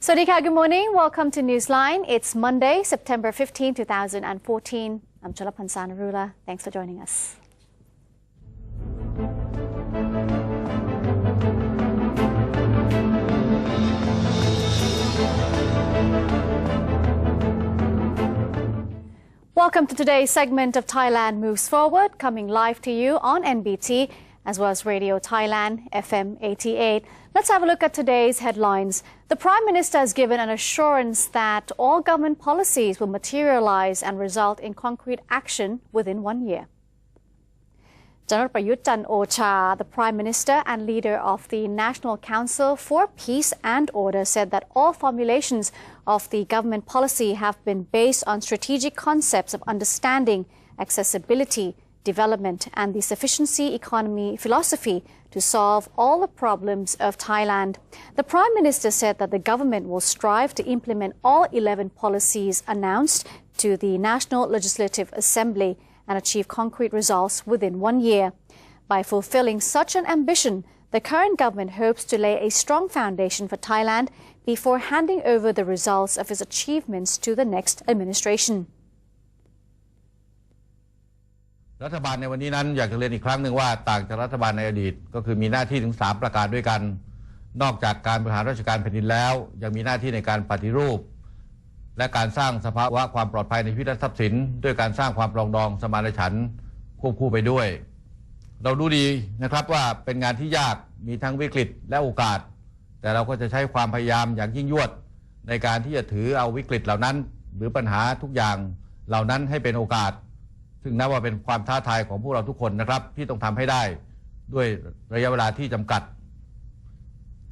Swadika, good morning. Welcome to Newsline. It's Monday, September 15, 2014. I'm Chalapan Narula. Thanks for joining us. Welcome to today's segment of Thailand Moves Forward, coming live to you on NBT as well as Radio Thailand, FM 88. Let's have a look at today's headlines. The Prime Minister has given an assurance that all government policies will materialize and result in concrete action within 1 year. General Prayut Chan-o-cha, the Prime Minister and leader of the National Council for Peace and Order, said that all formulations of the government policy have been based on strategic concepts of understanding, accessibility, development and the sufficiency economy philosophy to solve all the problems of Thailand. The Prime Minister said that the government will strive to implement all 11 policies announced to the National Legislative Assembly and achieve concrete results within 1 year. By fulfilling such an ambition, the current government hopes to lay a strong foundation for Thailand before handing over the results of its achievements to the next administration. รัฐบาลในวันนี้นั้นอยากจะเรียนอีกครั้งหนึ่งว่าต่างจากรัฐบาลในอดีตก็คือมีหน้าที่ถึง3ประการด้วยกันนอกจากการบริหารราชการแผ่นดินแล้วยังมีหน้าที่ในการปฏิรูปและการสร้างสภาวะความปลอดภัยในชีวิตและทรัพย์สินด้วยการสร้างความปรองดองสมานฉันท์ควบคู่ไปด้วยเรารู้ดีนะครับว่าเป็นงานที่ยากมีทั้งวิกฤตและโอกาสแต่เราก็จะใช้ความพยายามอย่างยิ่งยวดในการที่จะถือเอาวิกฤตเหล่านั้นหรือปัญหาทุกอย่างเหล่านั้นให้เป็นโอกาสซึ่งนับว่าเป็นความท้าทายของพวกเราทุกคนนะครับที่ต้องทำให้ได้ด้วยระยะเวลาที่จำกัด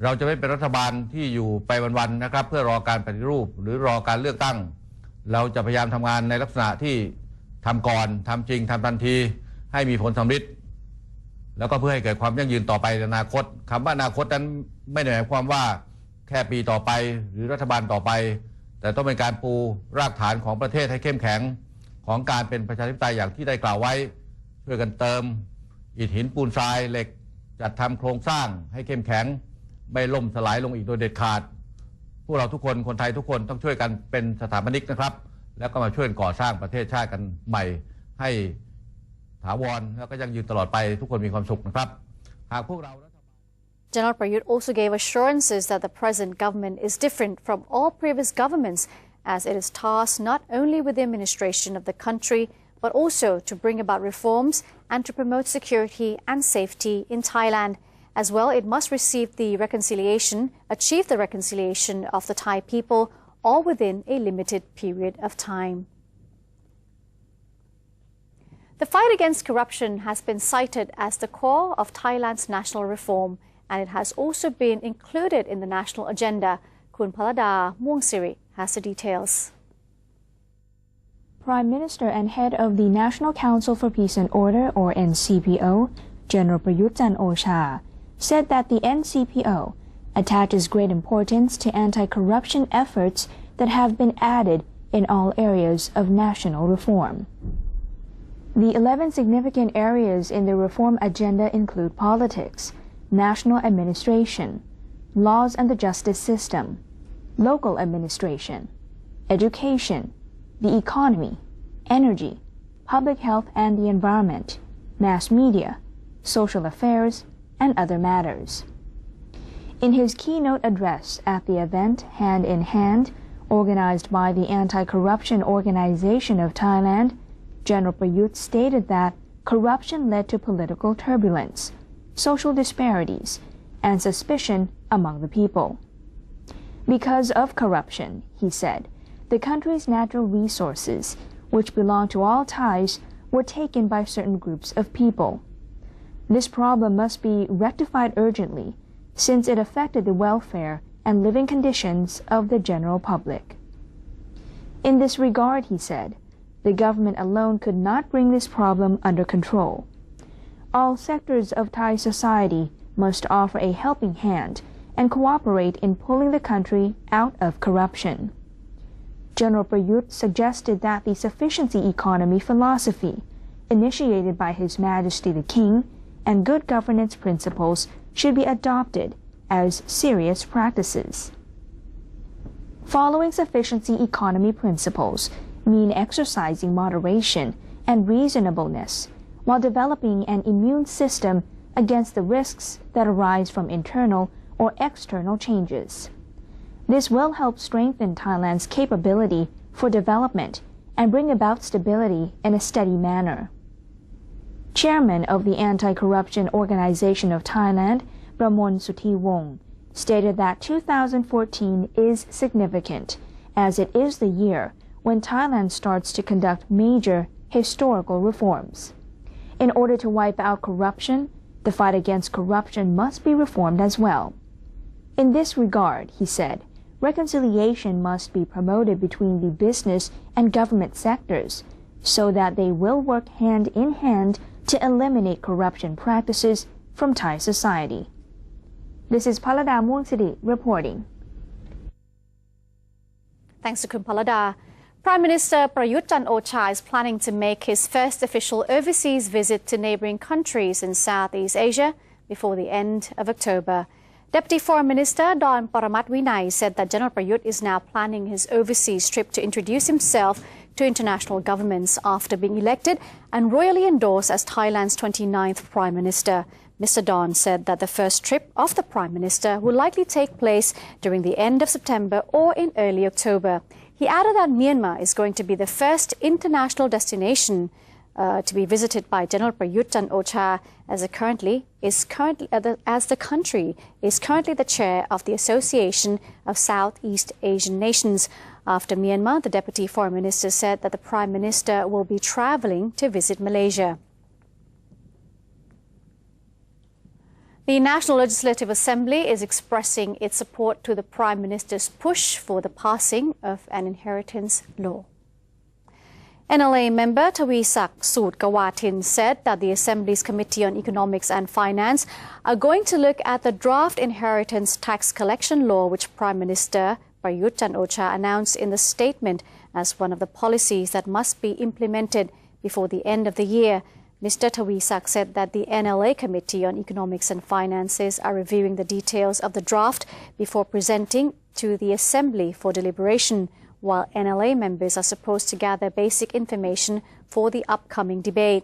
เราจะไม่เป็นรัฐบาลที่อยู่ไปวันๆนะครับเพื่อรอการปฏิรูปหรือรอการเลือกตั้งเราจะพยายามทำงานในลักษณะที่ทำก่อนทำจริงทำทันทีให้มีผลสำเร็จแล้วก็เพื่อให้เกิดความยั่งยืนต่อไปในอนาคตคำว่าอนาคตนั้นไม่ได้หมายความว่าแค่ปีต่อไปหรือรัฐบาลต่อไปแต่ต้องเป็นการปูรากฐานของประเทศให้เข้มแข็งของการเป็นประชาธิปไตยอย่างที่ได้กล่าวไว้ช่วยกันเติมอิฐหินปูนทรายเหล็กจัดทำโครงสร้างให้เข้มแข็งไม่ล่มสลายลงอีกโดยเด็ดขาดพวกเราทุกคนคนไทยทุกคนต้องช่วยกันเป็นสถาปนิกนะครับแล้วก็มาช่วยก่อสร้างประเทศชาติกันใหม่ให้ถาวรแล้วก็ยั่งยืนตลอดไปทุกคนมีความสุขนะครับหากพวกเราGeneral Prayut also gave assurances that the present government is different from all previous governments as it is tasked not only with the administration of the country, but also to bring about reforms and to promote security and safety in Thailand. As well, it must achieve the reconciliation of the Thai people, all within a limited period of time. The fight against corruption has been cited as the core of Thailand's national reform, and it has also been included in the national agenda. Kun Palada Muangsiri has the details. Prime Minister and head of the National Council for Peace and Order, or NCPO, General Prayut Chan-o-cha, said that the NCPO attaches great importance to anti-corruption efforts that have been added in all areas of national reform. The 11 significant areas in the reform agenda include politics, national administration, laws and the justice system, local administration, education, the economy, energy, public health and the environment, mass media, social affairs, and other matters. In his keynote address at the event Hand in Hand, organized by the Anti-Corruption Organization of Thailand, General Prayut stated that corruption led to political turbulence, social disparities, and suspicion among the people. Because of corruption, he said, the country's natural resources, which belong to all Thais, were taken by certain groups of people. This problem must be rectified urgently, since it affected the welfare and living conditions of the general public. In this regard, he said, the government alone could not bring this problem under control. all sectors of Thai society must offer a helping hand and cooperate in pulling the country out of corruption. General Prayut suggested that the sufficiency economy philosophy, initiated by His Majesty the King, and good governance principles should be adopted as serious practices. Following sufficiency economy principles mean exercising moderation and reasonableness while developing an immune system against the risks that arise from internal or external changes. This will help strengthen Thailand's capability for development and bring about stability in a steady manner. Chairman of the Anti-Corruption Organization of Thailand, Pramon Suthiwong, stated that 2014 is significant, as it is the year when Thailand starts to conduct major historical reforms. In order to wipe out corruption, the fight against corruption must be reformed as well. In this regard, he said, reconciliation must be promoted between the business and government sectors so that they will work hand in hand to eliminate corruption practices from Thai society. This is Palada Muangsiri reporting. Thanks to Kun Palada. Prime Minister Prayut Chan-o-cha is planning to make his first official overseas visit to neighbouring countries in Southeast Asia before the end of October. Deputy Foreign Minister Don Paramat Vinay said that General Prayut is now planning his overseas trip to introduce himself to international governments after being elected and royally endorsed as Thailand's 29th Prime Minister. Mr. Don said that the first trip of the Prime Minister will likely take place during the end of September or in early October. He added that Myanmar is going to be the first international destination to be visited by General Prayut Chan-o-cha as the country is currently the chair of the Association of Southeast Asian Nations. After Myanmar, the Deputy Foreign Minister said that the Prime Minister will be travelling to visit Malaysia. The National Legislative Assembly is expressing its support to the Prime Minister's push for the passing of an inheritance law. NLA member Tawisak Sootkawatin said that the Assembly's Committee on Economics and Finance are going to look at the draft inheritance tax collection law which Prime Minister Prayut Chan-o-cha announced in the statement as one of the policies that must be implemented before the end of the year. Mr. Tawisak said that the NLA Committee on Economics and Finances are reviewing the details of the draft before presenting to the Assembly for deliberation, while NLA members are supposed to gather basic information for the upcoming debate.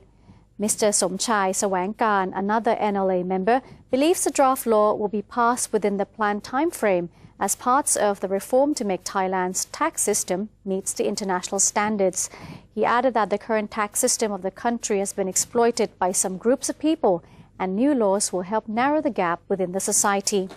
Mr. Somchai Sawangkan, another NLA member, believes the draft law will be passed within the planned time frame as parts of the reform to make Thailand's tax system meets the international standards. He added that the current tax system of the country has been exploited by some groups of people and new laws will help narrow the gap within the society.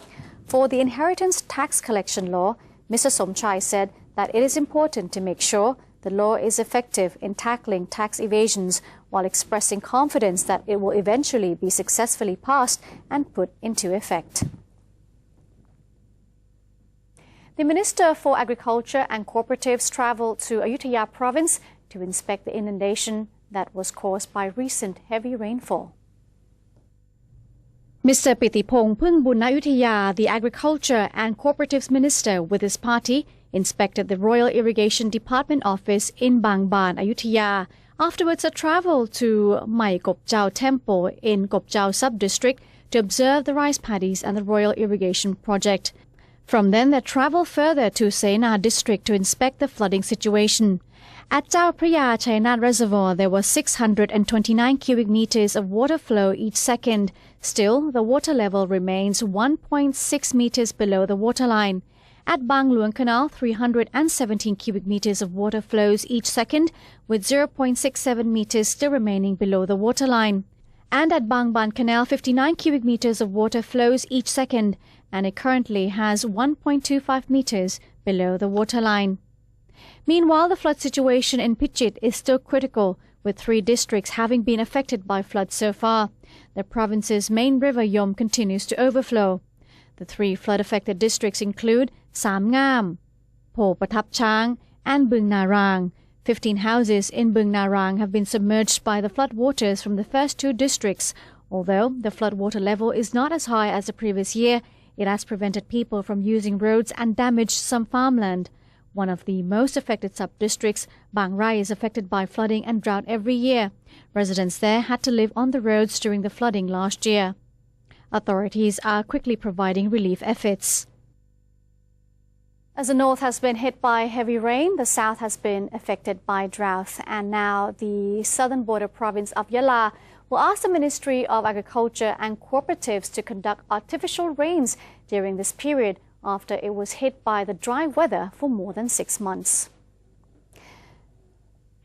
For the inheritance tax collection law, Mr. Somchai said that it is important to make sure the law is effective in tackling tax evasions while expressing confidence that it will eventually be successfully passed and put into effect. The Minister for Agriculture and Cooperatives travelled to Ayutthaya province to inspect the inundation that was caused by recent heavy rainfall. Mr. Pitipong Phungbun Ayutthaya, the Agriculture and Cooperatives Minister with his party, inspected the Royal Irrigation Department office in Bangban, Ayutthaya. Afterwards, a travel to Mai Kopchao Temple in Kopchao Sub-District to observe the rice paddies and the Royal Irrigation Project. From then, they travel further to Sena District to inspect the flooding situation. At Chao Phraya Chayanat Reservoir, there were 629 cubic meters of water flow each second. Still, the water level remains 1.6 meters below the waterline. At Bang Luang Canal, 317 cubic meters of water flows each second, with 0.67 meters still remaining below the waterline. And at Bang Ban Canal, 59 cubic meters of water flows each second, and it currently has 1.25 meters below the waterline. Meanwhile, the flood situation in Phichit is still critical, with 3 districts having been affected by floods so far. The province's main river Yom continues to overflow. The 3 flood-affected districts include Sam Ngam, Po Patap Chang, and Bung Narang. 15 houses in Bung Narang have been submerged by the flood waters from the first 2 districts, Although the floodwater level is not as high as the previous year, it has prevented people from using roads and damaged some farmland. One of the most affected sub-districts, Bang Rai, is affected by flooding and drought every year. Residents there had to live on the roads during the flooding last year. Authorities are quickly providing relief efforts. As the north has been hit by heavy rain, the south has been affected by drought. And now the southern border province of Yala will ask the Ministry of Agriculture and cooperatives to conduct artificial rains during this period after it was hit by the dry weather for more than 6 months.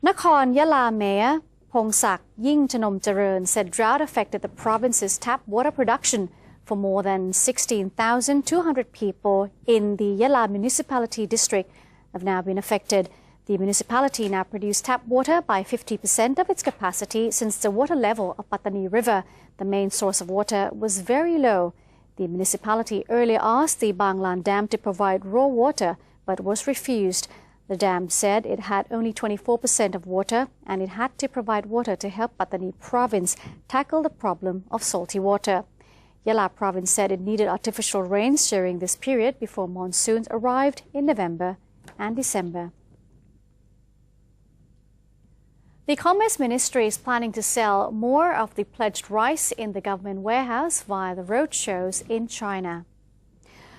Nakhon Yala Mayor Pongsak Yingchanom Charoen said drought affected the province's tap water production for more than 16,200 people in the Yala municipality district have now been affected. The municipality now produced tap water by 50% of its capacity since the water level of Pattani River, the main source of water, was very low. The municipality earlier asked the Banglan Dam to provide raw water, but was refused. The dam said it had only 24% of water and it had to provide water to help Pattani province tackle the problem of salty water. Yala province said it needed artificial rains during this period before monsoons arrived in November and December. The Commerce Ministry is planning to sell more of the pledged rice in the government warehouse via the roadshows in China.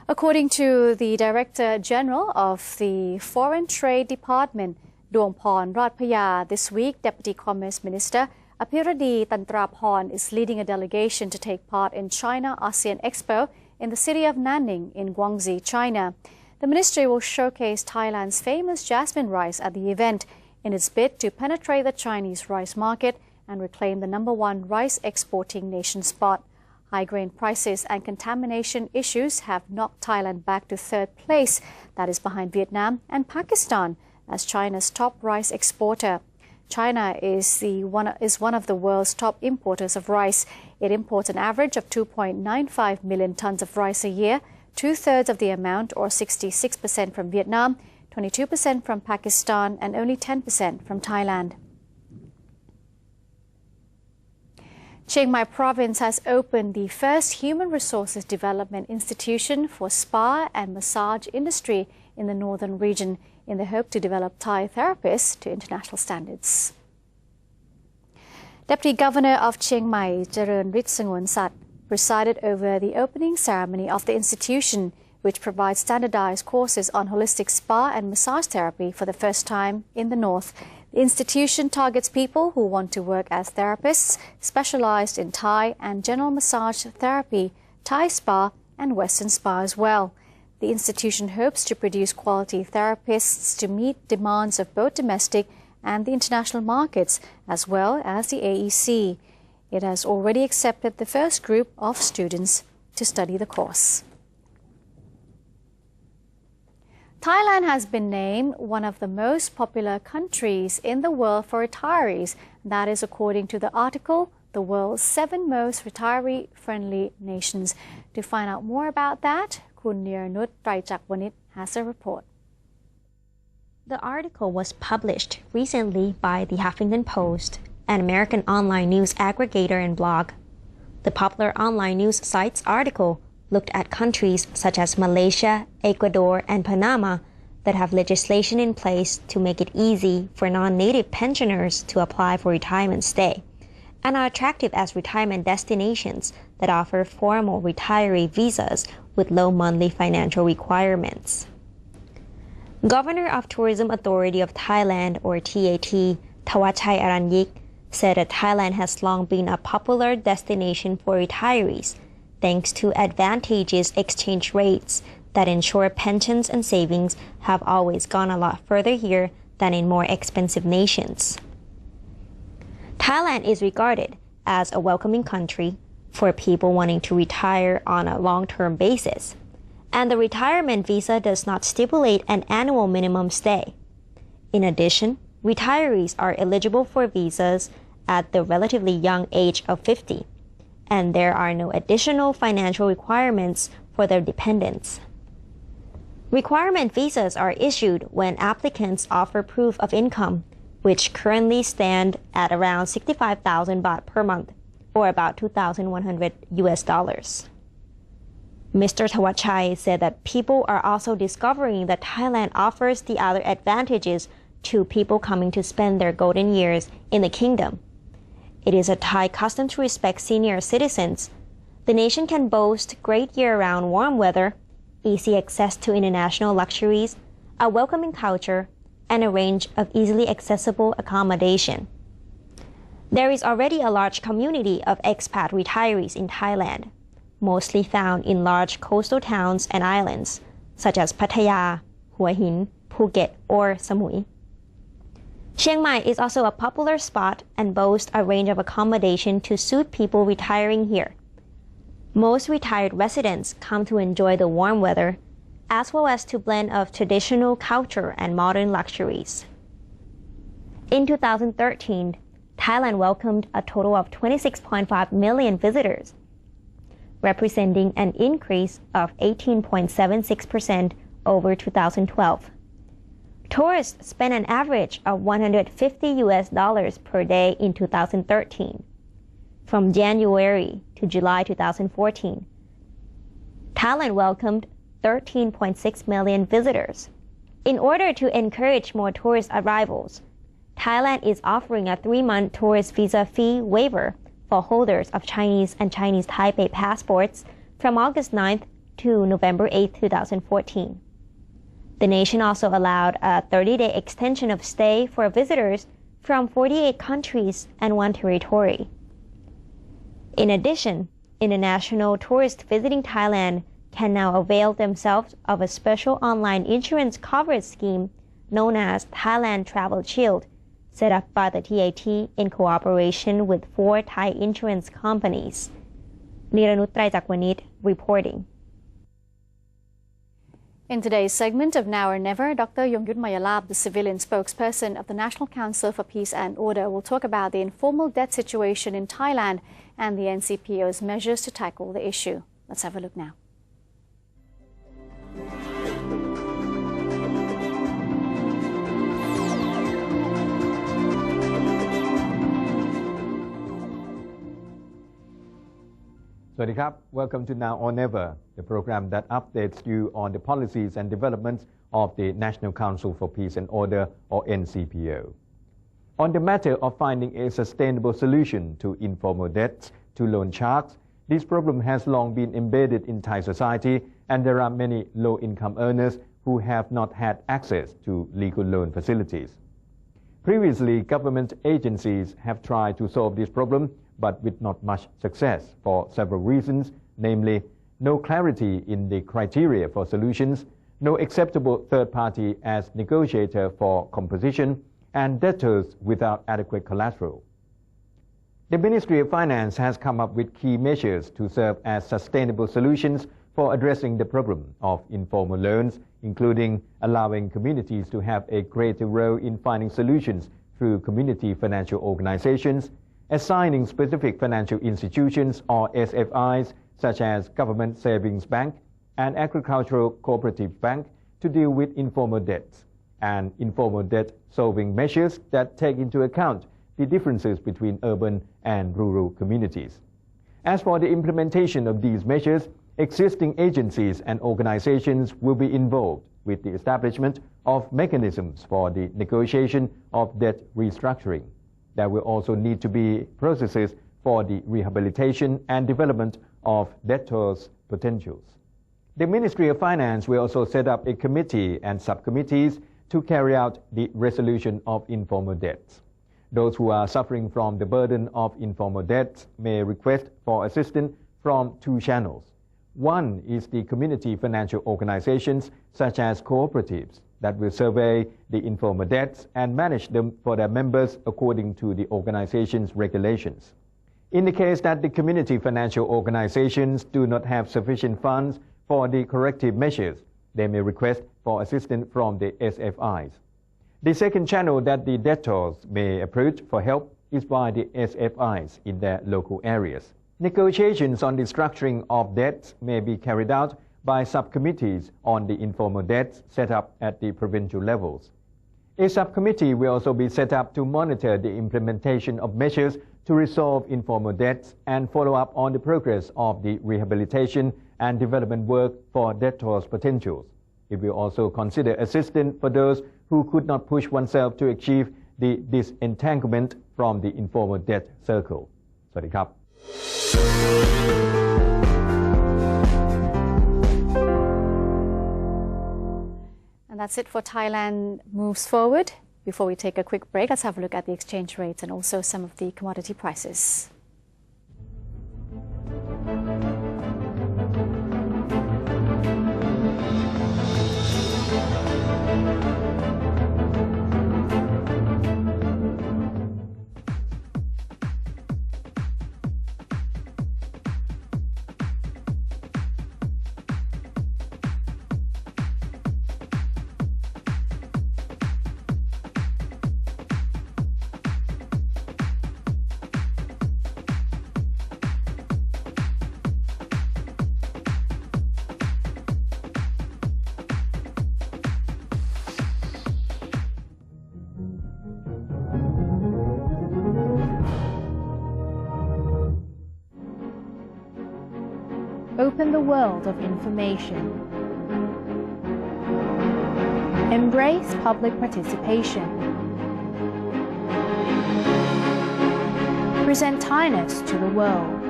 According to the Director General of the Foreign Trade Department, Dongporn Ratpaya, this week Deputy Commerce Minister Apiradi Tantraporn is leading a delegation to take part in China ASEAN Expo in the city of Nanning in Guangxi, China. The ministry will showcase Thailand's famous jasmine rice at the event in its bid to penetrate the Chinese rice market and reclaim the #1 rice exporting nation spot. High grain prices and contamination issues have knocked Thailand back to 3rd place, that is behind Vietnam and Pakistan, as China's top rice exporter. China is one of the world's top importers of rice. It imports an average of 2.95 million tons of rice a year, 2/3 of the amount, or 66% from Vietnam, 22% from Pakistan, and only 10% from Thailand. Chiang Mai Province has opened the first Human Resources Development Institution for spa and massage industry in the northern region in the hope to develop Thai therapists to international standards. Deputy Governor of Chiang Mai, Charoen Sat, presided over the opening ceremony of the institution, which provides standardized courses on holistic spa and massage therapy for the first time in the north. The institution targets people who want to work as therapists, specialized in Thai and general massage therapy, Thai spa, and Western spa as well. The institution hopes to produce quality therapists to meet demands of both domestic and the international markets, as well as the AEC. It has already accepted the first group of students to study the course. Thailand has been named one of the most popular countries in the world for retirees. That is according to the article, The World's 7 Most Retiree-Friendly Nations. To find out more about that, Kun Niranut Traijakwanit has a report. The article was published recently by the Huffington Post, an American online news aggregator and blog. The popular online news site's article looked at countries such as Malaysia, Ecuador, and Panama that have legislation in place to make it easy for non-native pensioners to apply for retirement stay, and are attractive as retirement destinations that offer formal retiree visas with low monthly financial requirements. Governor of Tourism Authority of Thailand, or TAT, Thawachai Aranyik, said that Thailand has long been a popular destination for retirees, thanks to advantageous exchange rates that ensure pensions and savings have always gone a lot further here than in more expensive nations. Thailand is regarded as a welcoming country for people wanting to retire on a long-term basis, and the retirement visa does not stipulate an annual minimum stay. In addition, retirees are eligible for visas at the relatively young age of 50, and there are no additional financial requirements for their dependents. Requirement visas are issued when applicants offer proof of income, which currently stand at around 65,000 baht per month, or about $2,100. Mr. Thawatchai said that people are also discovering that Thailand offers the other advantages to people coming to spend their golden years in the kingdom. It is a Thai custom to respect senior citizens. The nation can boast great year-round warm weather, easy access to international luxuries, a welcoming culture, and a range of easily accessible accommodation. There is already a large community of expat retirees in Thailand, mostly found in large coastal towns and islands, such as Pattaya, Hua Hin, Phuket, or Samui. Chiang Mai is also a popular spot and boasts a range of accommodation to suit people retiring here. Most retired residents come to enjoy the warm weather, as well as to blend of traditional culture and modern luxuries. In 2013, Thailand welcomed a total of 26.5 million visitors, representing an increase of 18.76% over 2012. Tourists spent an average of $150 per day in 2013. From January to July 2014, Thailand welcomed 13.6 million visitors. In order to encourage more tourist arrivals, Thailand is offering a 3-month tourist visa fee waiver for holders of Chinese and Chinese Taipei passports from August 9th to November 8, 2014. The nation also allowed a 30-day extension of stay for visitors from 48 countries and 1 territory. In addition, international tourists visiting Thailand can now avail themselves of a special online insurance coverage scheme known as Thailand Travel Shield, set up by the TAT in cooperation with 4 Thai insurance companies. Niranut Traijakwanit reporting. In today's segment of Now or Never, Dr. Yongyut Mayalab, the civilian spokesperson of the National Council for Peace and Order, will talk about the informal debt situation in Thailand and the NCPO's measures to tackle the issue. Let's have a look now. Welcome to Now or Never, the program that updates you on the policies and developments of the National Council for Peace and Order, or NCPO. On the matter of finding a sustainable solution to informal debts to loan sharks, this problem has long been embedded in Thai society, and there are many low-income earners who have not had access to legal loan facilities. Previously, government agencies have tried to solve this problem, but with not much success for several reasons, namely, no clarity in the criteria for solutions, no acceptable third party as negotiator for composition, and debtors without adequate collateral. The Ministry of Finance has come up with key measures to serve as sustainable solutions for addressing the problem of informal loans, including allowing communities to have a greater role in finding solutions through community financial organizations, assigning specific financial institutions or SFIs such as Government Savings Bank and Agricultural Cooperative Bank to deal with informal debts, and informal debt solving measures that take into account the differences between urban and rural communities. As for the implementation of these measures, existing agencies and organizations will be involved with the establishment of mechanisms for the negotiation of debt restructuring. There will also need to be processes for the rehabilitation and development of debtors' potentials. The Ministry of Finance will also set up a committee and subcommittees to carry out the resolution of informal debts. Those who are suffering from the burden of informal debts may request for assistance from 2 channels. One is the community financial organizations, such as cooperatives, that will survey the informal debts and manage them for their members according to the organization's regulations. In the case that the community financial organizations do not have sufficient funds for the corrective measures, they may request for assistance from the SFIs. The second channel that the debtors may approach for help is by the SFIs in their local areas. Negotiations on the structuring of debts may be carried out by subcommittees on the informal debts set up at the provincial levels. A subcommittee will also be set up to monitor the implementation of measures to resolve informal deaths and follow up on the progress of the rehabilitation and development work for debtors' potentials. It will also consider assistance for those who could not push oneself to achieve the disentanglement from the informal debt circle. สวัสดีครับ And that's it for Thailand Moves Forward. Before we take a quick break, let's have a look at the exchange rates and also some of the commodity prices. Open the world of information. Embrace public participation. Present Thainess to the world.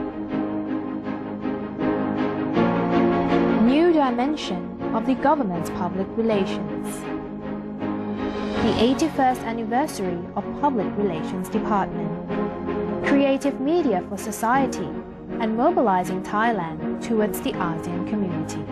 New dimension of the government's public relations. The 81st anniversary of Public Relations Department. Creative media for society and mobilizing Thailand towards the ASEAN community.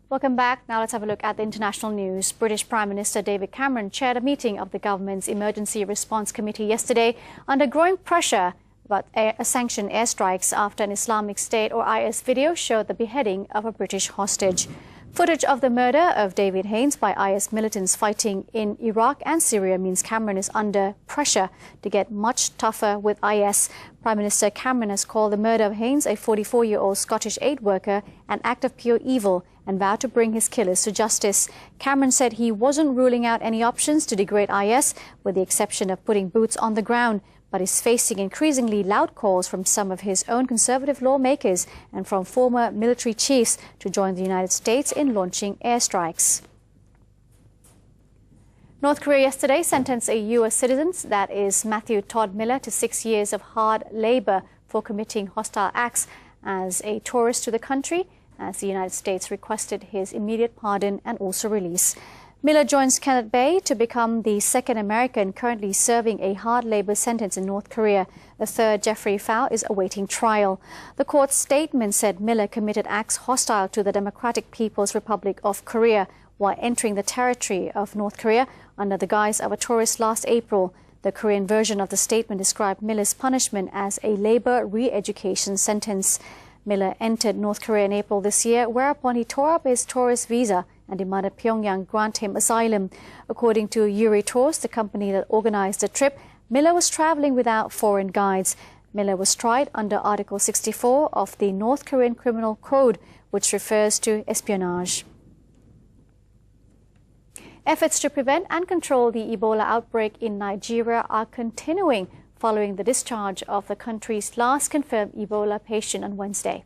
Welcome back. Now let's have a look at the international news. British Prime Minister David Cameron chaired a meeting of the government's Emergency Response Committee yesterday under growing pressure about sanctioned airstrikes after an Islamic State or IS video showed the beheading of a British hostage. Footage of the murder of David Haines by IS militants fighting in Iraq and Syria means Cameron is under pressure to get much tougher with IS. Prime Minister Cameron has called the murder of Haines, a 44-year-old Scottish aid worker, an act of pure evil and vowed to bring his killers to justice. Cameron said he wasn't ruling out any options to degrade IS, with the exception of putting boots on the ground, but is facing increasingly loud calls from some of his own conservative lawmakers and from former military chiefs to join the United States in launching airstrikes. North Korea yesterday sentenced a U.S. citizen, that is Matthew Todd Miller, to 6 years of hard labor for committing hostile acts as a tourist to the country, as the United States requested his immediate pardon and also release. Miller joins Kenneth Bae to become the second American currently serving a hard labor sentence in North Korea. The third, Jeffrey Fow, is awaiting trial. The court's statement said Miller committed acts hostile to the Democratic People's Republic of Korea while entering the territory of North Korea under the guise of a tourist last April. The Korean version of the statement described Miller's punishment as a labor re-education sentence. Miller entered North Korea in April this year, whereupon he tore up his tourist visa and demanded Pyongyang grant him asylum. According to Yuri Tours, the company that organized the trip, Miller was traveling without foreign guides. Miller was tried under Article 64 of the North Korean Criminal Code, which refers to espionage. Efforts to prevent and control the Ebola outbreak in Nigeria are continuing following the discharge of the country's last confirmed Ebola patient on Wednesday.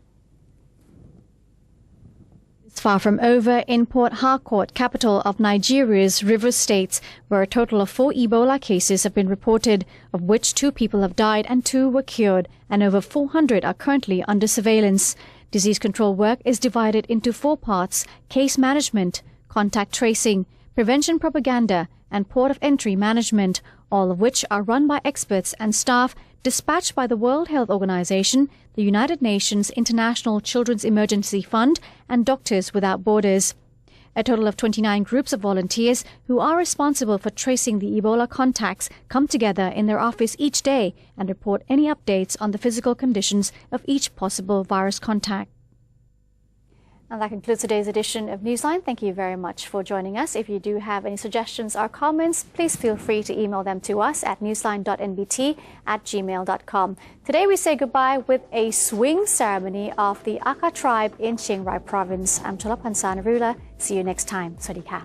It's far from over in Port Harcourt, capital of Nigeria's Rivers State, where a total of 4 Ebola cases have been reported, of which 2 people have died and 2 were cured, and over 400 are currently under surveillance. Disease control work is divided into 4 parts: case management, contact tracing, prevention propaganda, and port of entry management, all of which are run by experts and staff dispatched by the World Health Organization, the United Nations International Children's Emergency Fund, and Doctors Without Borders. A total of 29 groups of volunteers who are responsible for tracing the Ebola contacts come together in their office each day and report any updates on the physical conditions of each possible virus contact. And that concludes today's edition of Newsline. Thank you very much for joining us. If you do have any suggestions or comments, please feel free to email them to us at newsline.nbt@gmail.com. Today we say goodbye with a swing ceremony of the Aka tribe in Chiang Rai province. I'm Cholapan Sanarula. See you next time. Sawasdee ka.